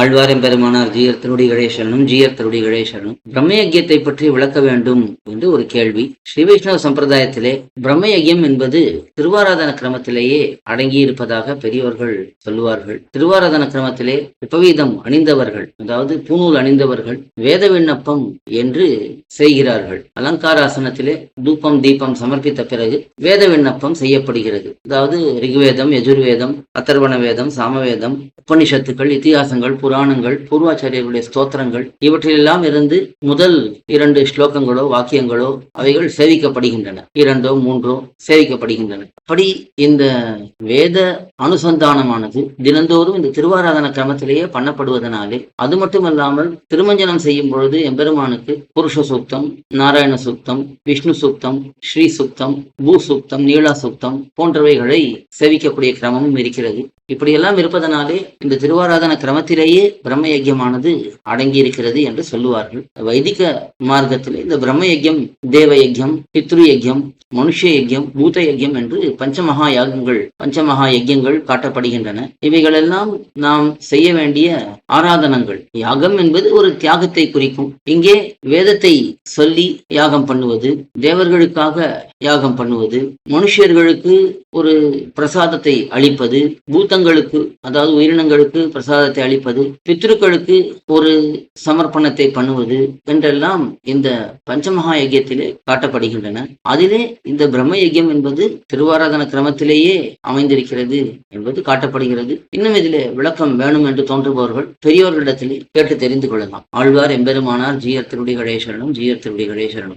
ஆழ்வார் எம்பெருமானார் ஜீயர் திருடி கணேசனும் ஜீயர் திருடி கணேசனும் பிரம்மயஜ்யத்தை பற்றி விளக்க வேண்டும் என்று ஒரு கேள்வி. ஸ்ரீ வைஷ்ணவ சம்பிரதாயத்திலே பிரம்மயஜ்யம் என்பது திருவாராதன கிரமத்திலேயே அடங்கியிருப்பதாக பெரியவர்கள் சொல்லுவார்கள். திருவாராதன கிரமத்திலே உபவீதம் அணிந்தவர்கள், அதாவது பூநூல் அணிந்தவர்கள் வேத விண்ணப்பம் என்று செய்கிறார்கள். அலங்காராசனத்திலே தூபம் தீபம் சமர்ப்பித்த பிறகு வேத விண்ணப்பம் செய்யப்படுகிறது. அதாவது ரிக்வேதம், யஜுர்வேதம், அதர்வண வேதம், சாமவேதம், உபனிஷத்துக்கள், இத்திகாசங்கள், புராணங்கள், பூர்வாச்சாரியர்களுடைய ஸ்தோத்திரங்கள் இவற்றிலெல்லாம் இருந்து முதல் 2 ஸ்லோகங்களோ வாக்கியங்களோ அவைகள் சேவிக்கப்படுகின்றன. 2ஓ 3ஓ சேவிக்கப்படுகின்றன. அப்படி இந்த வேத அனுசந்தானமானது தினந்தோறும் இந்த திருவாராதன கிரமத்திலேயே பண்ணப்படுவதனாலே, அது மட்டுமல்லாமல் திருமஞ்சனம் செய்யும் பொழுது எம்பெருமானுக்கு புருஷ சூக்தம், நாராயண சூக்தம், விஷ்ணு சூக்தம், ஸ்ரீ சூக்தம், பூ சூக்தம், நீலா சூக்தம் போன்றவைகளை சேவிக்கக்கூடிய கிரமமும் இருக்கிறது. இப்படியெல்லாம் இருப்பதனாலே இந்த திருவாராதன கிரமத்திலேயே பிரம்ம யஜ்யமானது அடங்கி இருக்கிறது என்று சொல்லுவார்கள். வைதிக மார்க்கத்திலே இந்த பிரம்ம யஜ்யம், தேவ யஜ்யம், பித்ரு யஜ்யம், மனுஷ யஜ்யம், பூத யஜ்யம் என்று பஞ்சமகா யாகங்கள், பஞ்சமகா யஜ்யங்கள் காட்டப்படுகின்றன. இவைகளெல்லாம் நாம் செய்ய வேண்டிய ஆராதனங்கள். யாகம் என்பது ஒரு தியாகத்தை குறிக்கும். இங்கே வேதத்தை சொல்லி யாகம் பண்ணுவது, தேவர்களுக்காக யாகம் பண்ணுவது, மனுஷர்களுக்கு ஒரு பிரசாதத்தை அளிப்பது, பூத்தங்களுக்கு அதாவது உயிரினங்களுக்கு பிரசாதத்தை அளிப்பது, பித்ருக்களுக்கு ஒரு சமர்ப்பணத்தை பண்ணுவது என்றெல்லாம் இந்த பஞ்சமகா யஜ்யத்திலே காட்டப்படுகின்றன. அதிலே இந்த பிரம்ம யஜ்யம் என்பது திருவாராதன கிரமத்திலேயே அமைந்திருக்கிறது என்பது காட்டப்படுகிறது. இன்னும் இதிலே விளக்கம் வேணும் என்று தோன்றுபவர்கள் பெரியோர்களிடத்திலே கேட்டு தெரிந்து கொள்ளலாம். ஆழ்வார் எம்பெருமானார் ஜீயர் திருடி கணேசனும் ஜீயர் திருடி கணேசனும்.